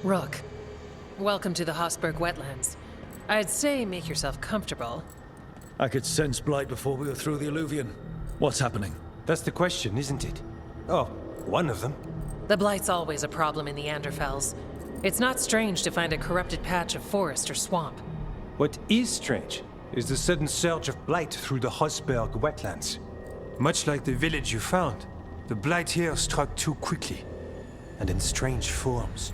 Rook, welcome to the Hosberg wetlands. I'd say make yourself comfortable. I could sense blight before we were through the alluvion. What's happening? That's the question, isn't it? Oh, one of them. The blight's always a problem in the Anderfels. It's not strange to find a corrupted patch of forest or swamp. What is strange is the sudden surge of blight through the Hosberg wetlands. Much like the village you found, the blight here struck too quickly, and in strange forms.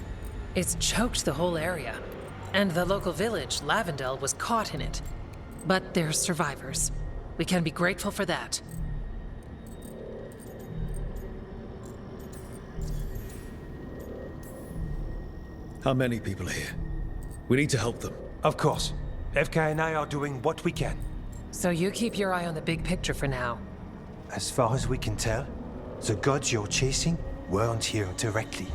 It's choked the whole area, and the local village, Lavendel, was caught in it. But they're survivors. We can be grateful for that. How many people are here? We need to help them. Of course. FK and I are doing what we can. So you keep your eye on the big picture for now. As far as we can tell, the gods you're chasing weren't here directly.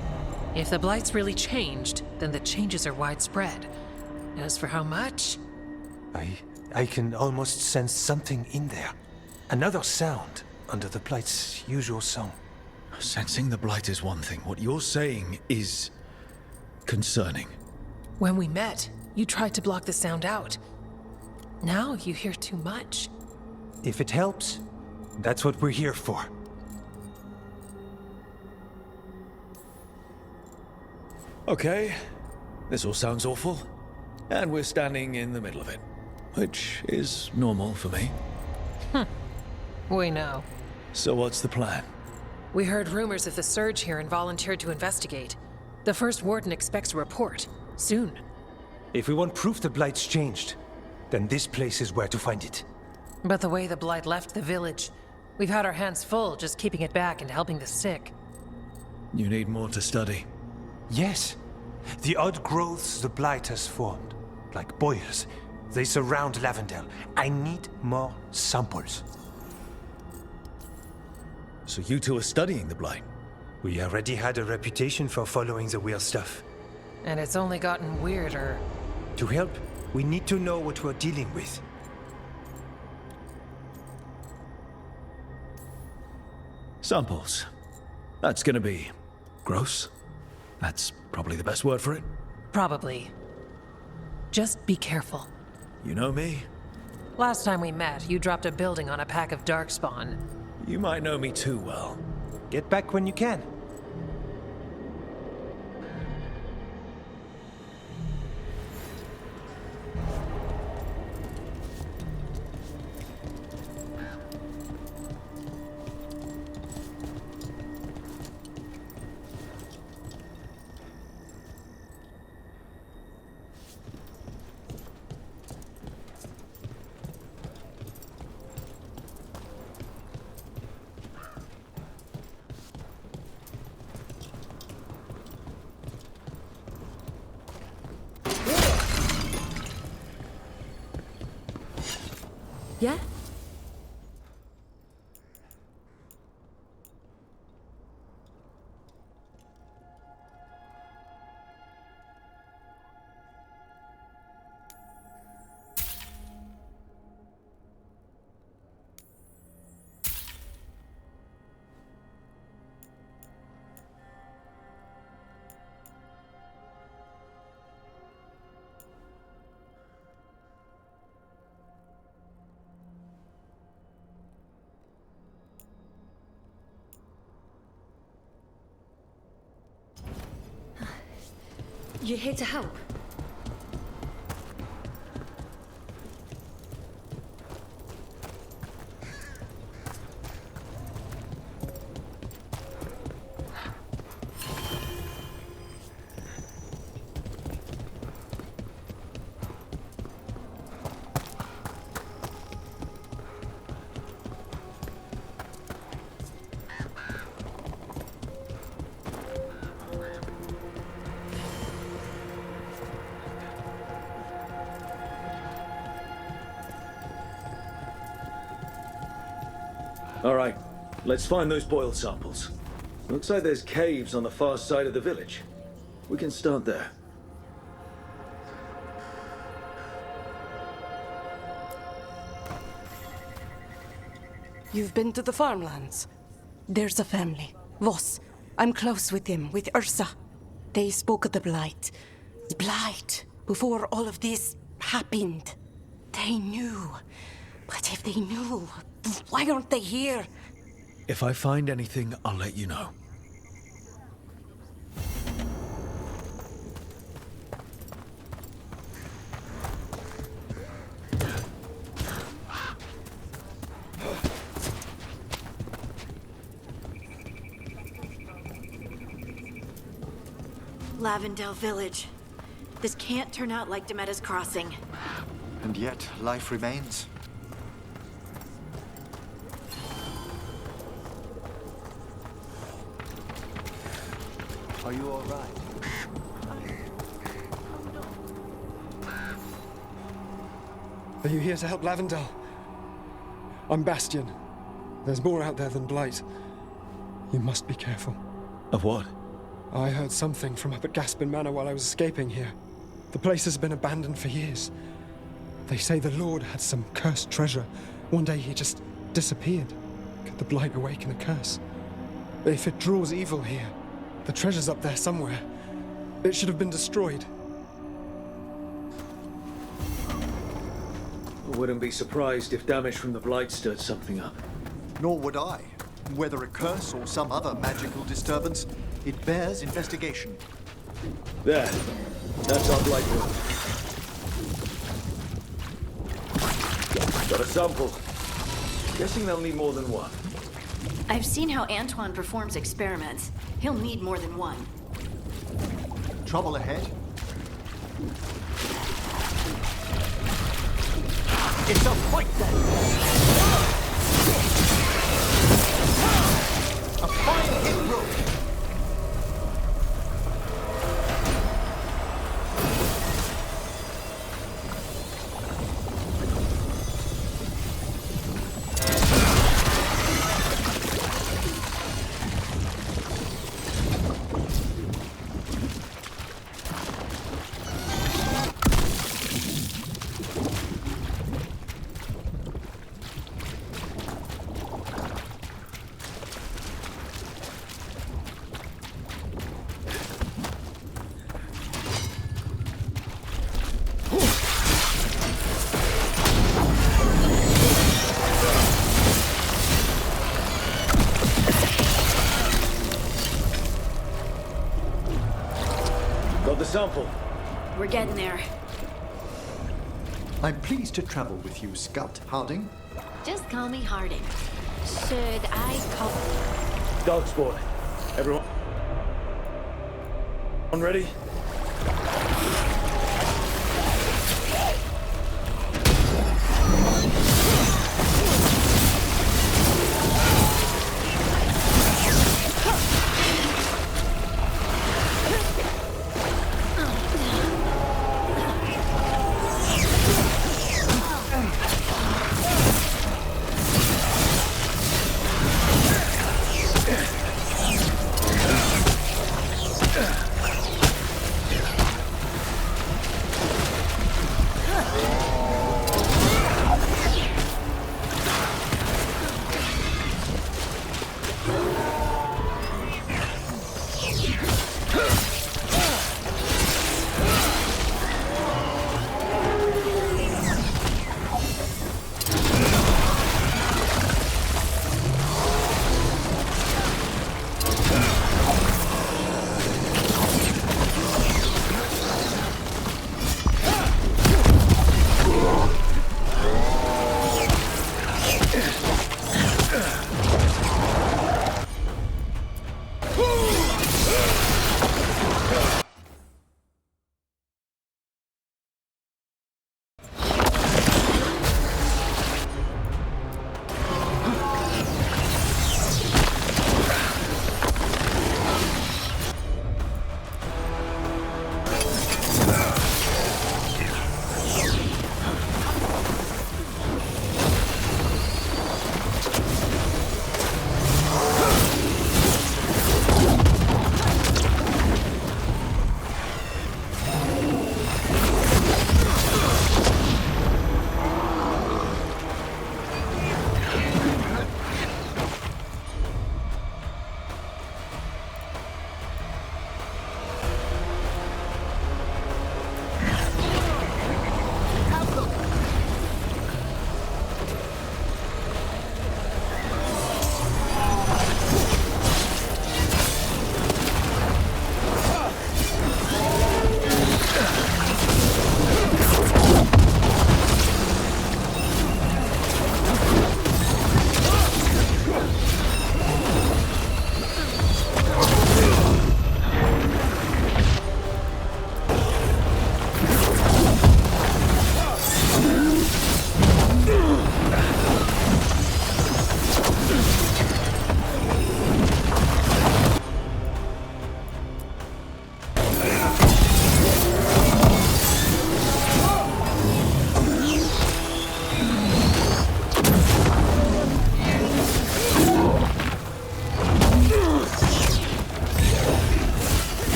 If the blight's really changed, then the changes are widespread. As for how much? I can almost sense something in there. Another sound under the blight's usual song. Sensing the blight is one thing. What you're saying is concerning. When we met, you tried to block the sound out. Now you hear too much. If it helps, that's what we're here for. Okay, this all sounds awful. And we're standing in the middle of it, which is normal for me. We know. So what's the plan? We heard rumors of the surge here and volunteered to investigate. The first warden expects a report. Soon. If we want proof the blight's changed, then this place is where to find it. But the way the blight left the village, we've had our hands full just keeping it back and helping the sick. You need more to study. Yes. The odd growths the blight has formed, like boils, they surround Lavendel. I need more samples. So you two are studying the blight? We already had a reputation for following the weird stuff. And it's only gotten weirder. To help, we need to know what we're dealing with. Samples. That's gonna be gross. That's probably the best word for it. Probably. Just be careful. You know me? Last time we met, you dropped a building on a pack of darkspawn. You might know me too well. Get back when you can. Yeah? You're here to help? All right, let's find those boiled samples. Looks like there's caves on the far side of the village. We can start there. You've been to the farmlands? There's a family. Voss. I'm close with him, with Ursa. They spoke of the Blight. Blight. Before all of this happened. They knew. But if they knew, why aren't they here? If I find anything, I'll let you know. Lavendale Village. This can't turn out like Demetta's Crossing. And yet, life remains. Are you all right? Are you here to help Lavendale? I'm Bastion. There's more out there than Blight. You must be careful. Of what? I heard something from up at Gaspin Manor while I was escaping here. The place has been abandoned for years. They say the Lord had some cursed treasure. One day he just disappeared. Could the Blight awaken the curse? If it draws evil here, the treasure's up there somewhere. It should have been destroyed. I wouldn't be surprised if damage from the Blight stirred something up. Nor would I. Whether a curse or some other magical disturbance, it bears investigation. There. That's our Blight room. Got a sample. Guessing they'll need more than one. I've seen how Antoine performs experiments. He'll need more than one. Trouble ahead? It's a fight then! A fine hit roll! Got the sample. We're getting there. I'm pleased to travel with you, Scout Harding. Just call me Harding. Should I call... Dog spawn. Everyone ready?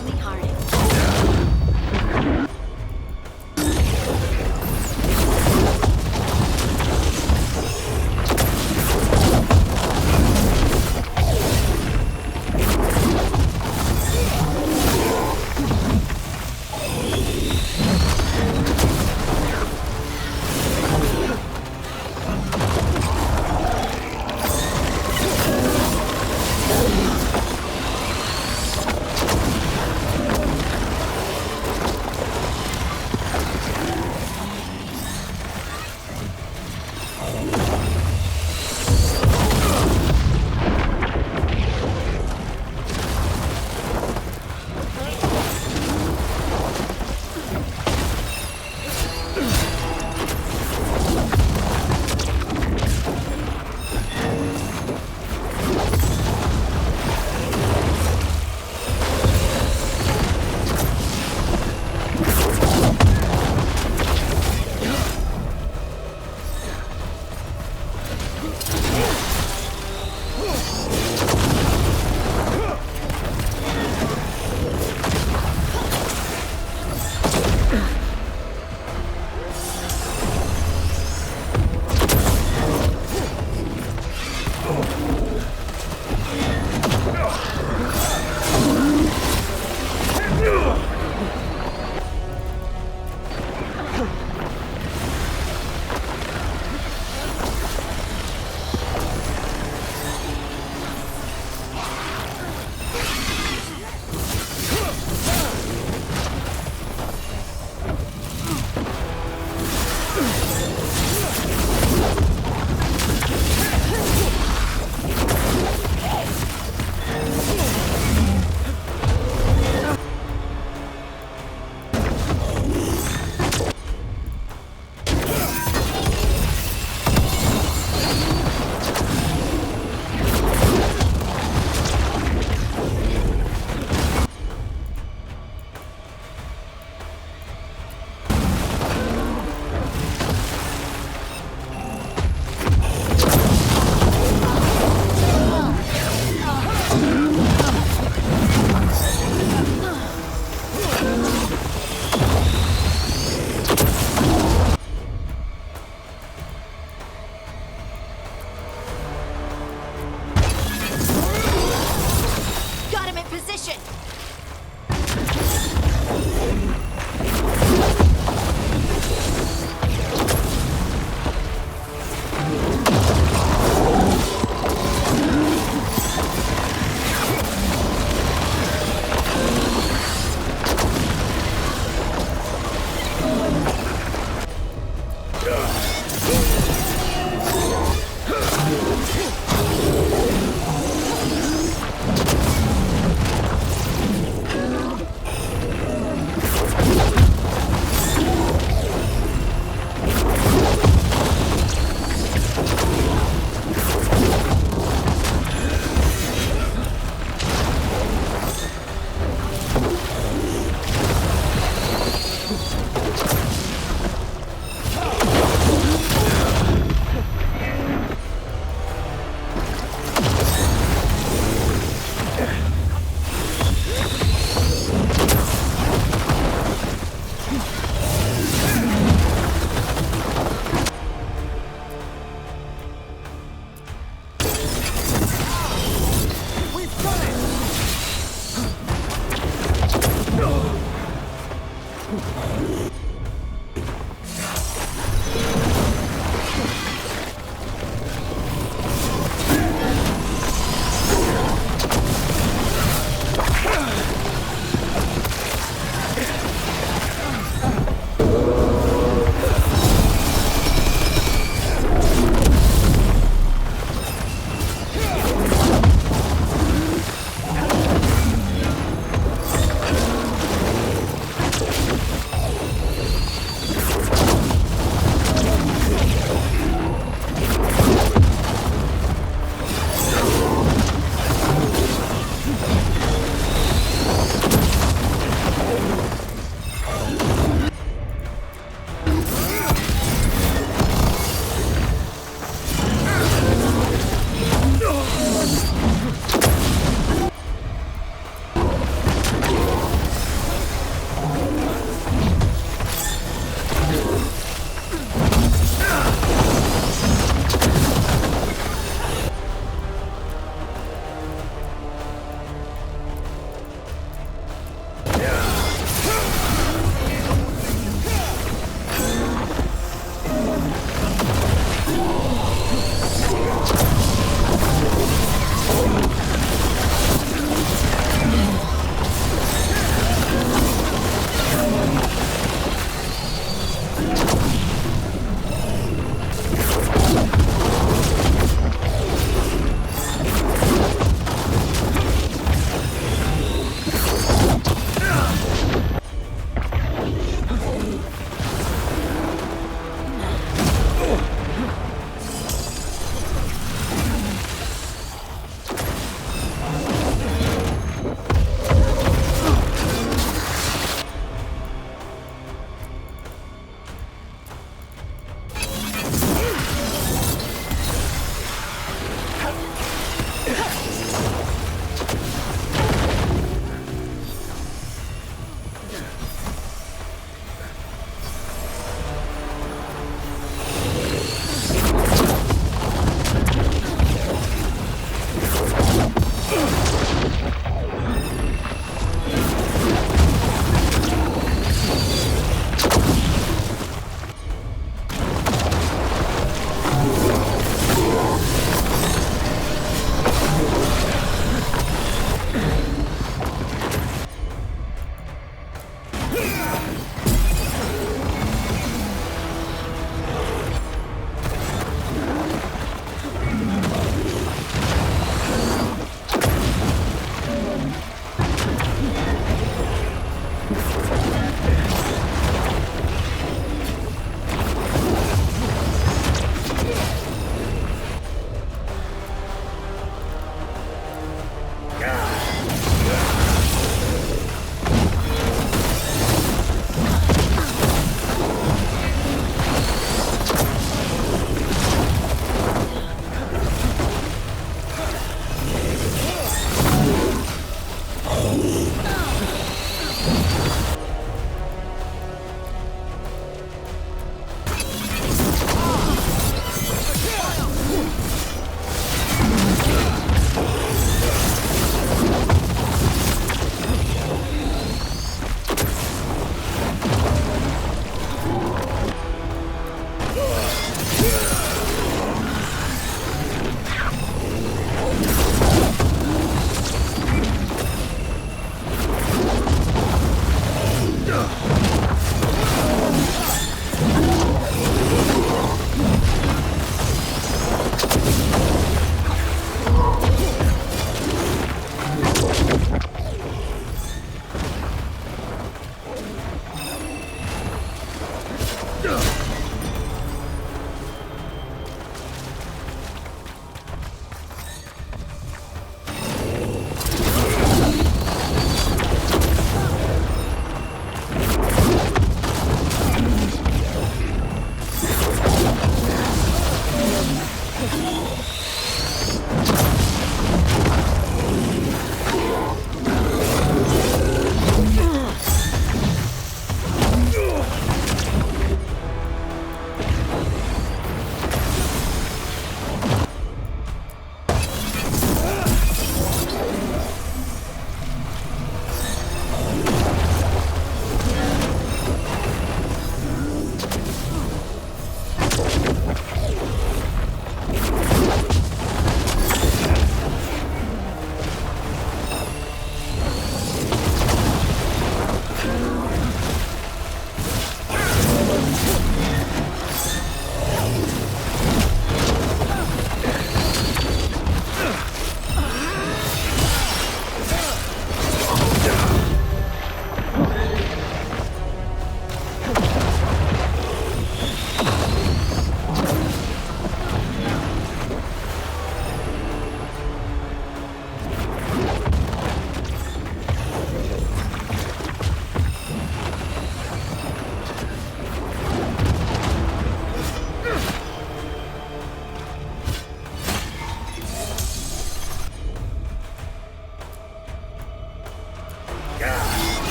Call me Harding.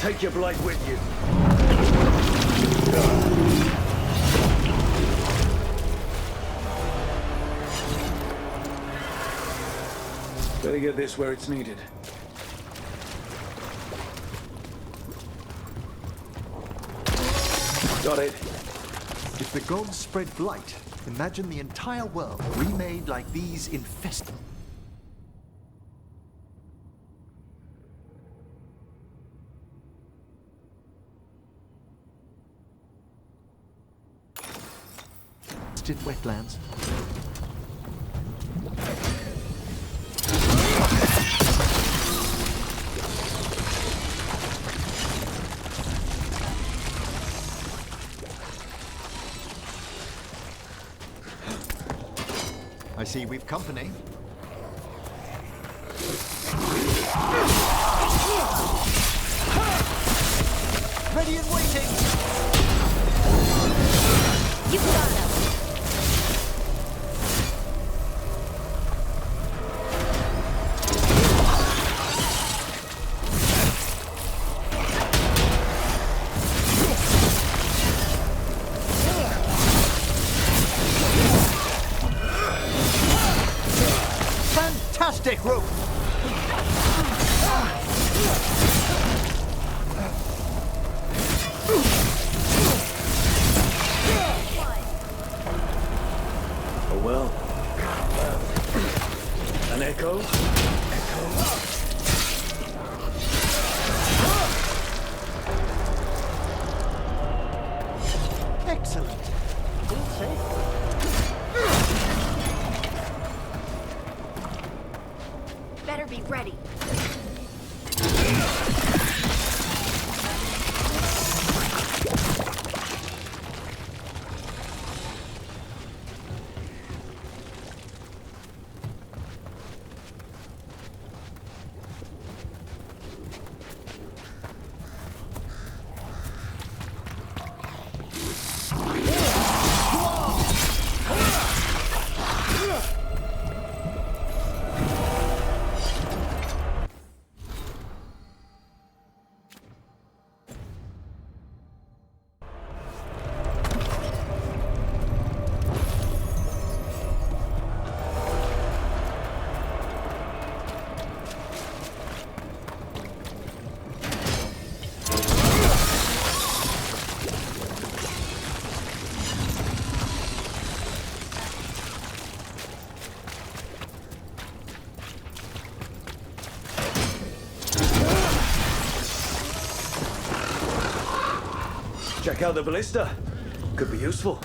Take your blade with you. Better get this where it's needed. Got it. If the gods spread blight, imagine the entire world remade like these infested. Wetlands. I see we've company. Ready and waiting! You got him! Fantastic rope! Oh well. An echo? Excellent. Better be ready. Check out the ballista. Could be useful.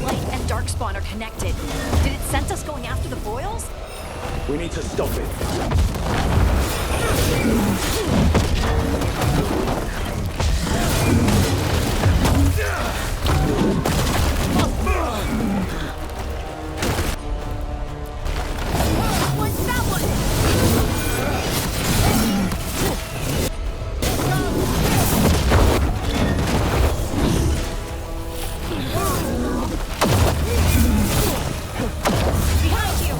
Light and Darkspawn are connected. Did it sense us going after the boils? We need to stop it. What's that one? Behind you!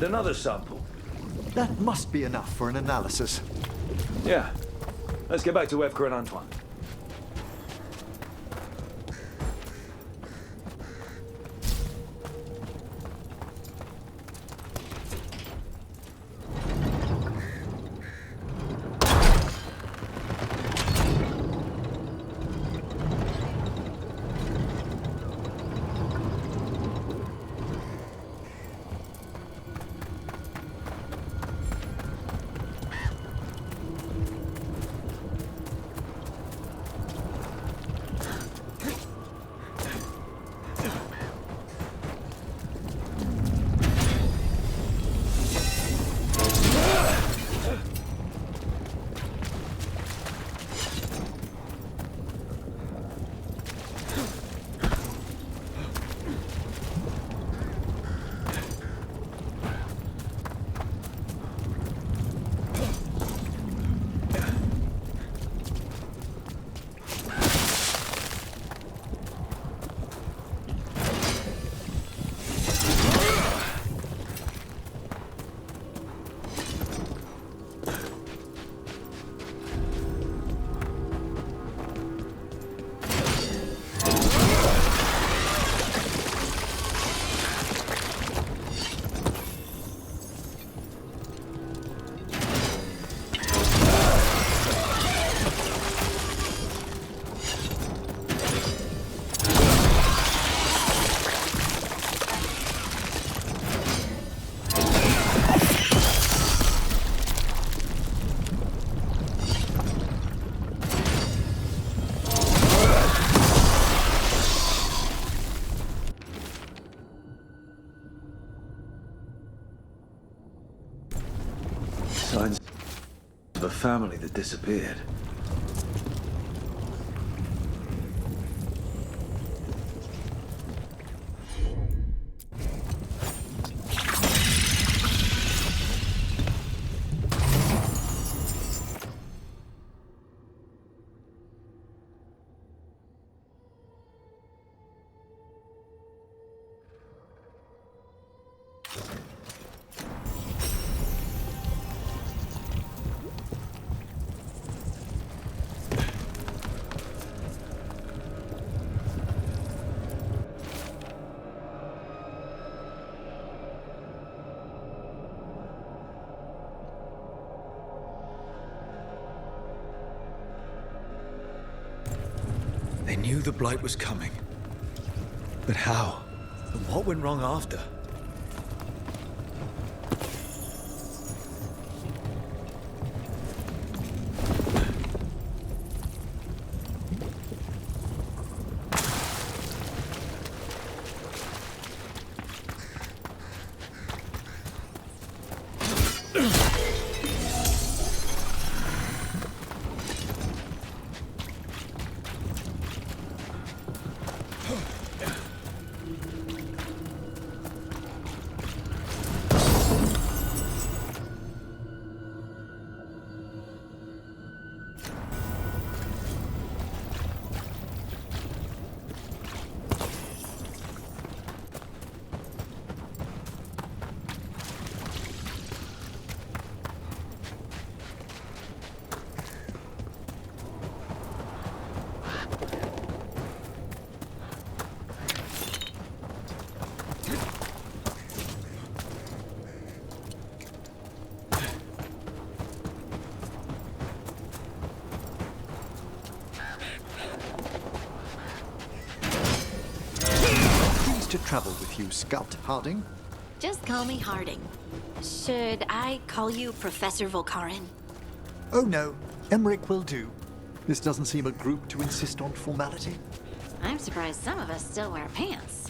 And another sample. That must be enough for an analysis. Yeah. Let's get back to Evka and Antoine. Signs of a family that disappeared. They knew the Blight was coming. But how? And what went wrong after? To travel with you, Scout Harding. Just call me Harding. Should I call you Professor Volkarin? Oh no, Emmerich will do. This doesn't seem a group to insist on formality. I'm surprised some of us still wear pants.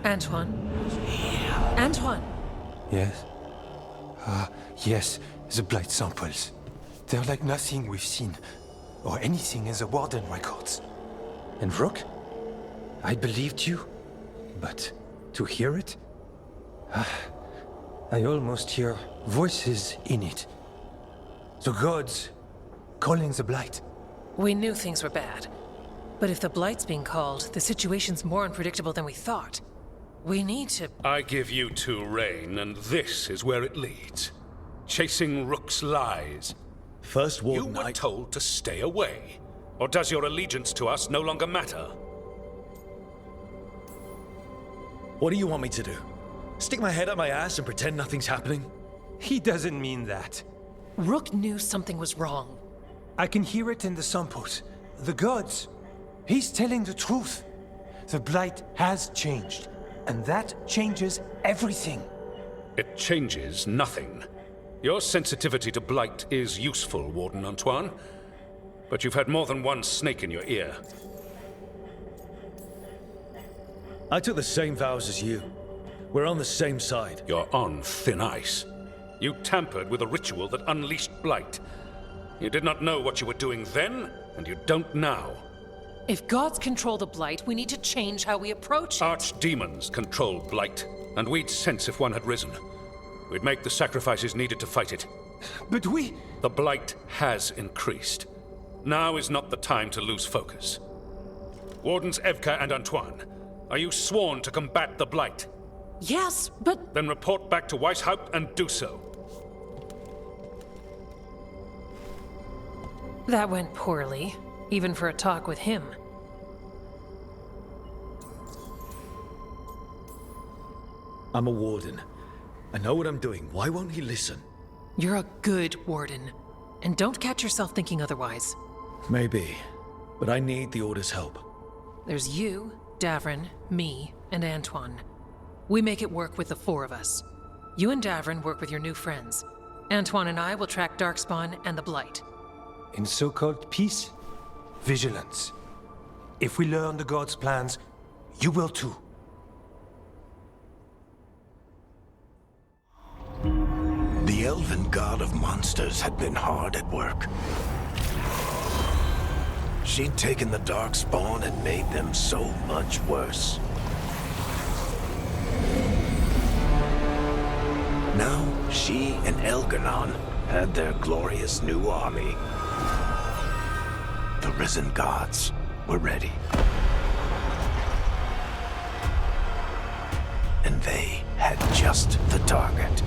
Antoine? Antoine! Yes? Yes, the blight samples. They're like nothing we've seen, or anything in the Warden records. And Rook? I believed you, but to hear it? I almost hear voices in it. The gods calling the blight. We knew things were bad. But if the Blight's being called, the situation's more unpredictable than we thought. We need to... I give you two reign, and this is where it leads. Chasing Rook's lies. First Warden, You were told to stay away. Or does your allegiance to us no longer matter? What do you want me to do? Stick my head up my ass and pretend nothing's happening? He doesn't mean that. Rook knew something was wrong. I can hear it in the samples. The gods. He's telling the truth. The blight has changed. And that changes everything. It changes nothing. Your sensitivity to blight is useful, Warden Antoine. But you've had more than one snake in your ear. I took the same vows as you. We're on the same side. You're on thin ice. You tampered with a ritual that unleashed blight. You did not know what you were doing then, and you don't now. If gods control the Blight, we need to change how we approach it. Archdemons control blight, and we'd sense if one had risen. We'd make the sacrifices needed to fight it. But we... The blight has increased. Now is not the time to lose focus. Wardens Evka and Antoine, are you sworn to combat the blight? Yes, but... Then report back to Weishaupt and do so. That went poorly, even for a talk with him. I'm a warden. I know what I'm doing. Why won't he listen? You're a good warden. And don't catch yourself thinking otherwise. Maybe. But I need the Order's help. There's you, Davrin, me, and Antoine. We make it work with the four of us. You and Davrin work with your new friends. Antoine and I will track Darkspawn and the Blight. In so-called peace, vigilance. If we learn the gods' plans, you will too. The elven god of monsters had been hard at work. She'd taken the Darkspawn and made them so much worse. Now, she and Elganon had their glorious new army. The risen gods were ready. And they had just the target.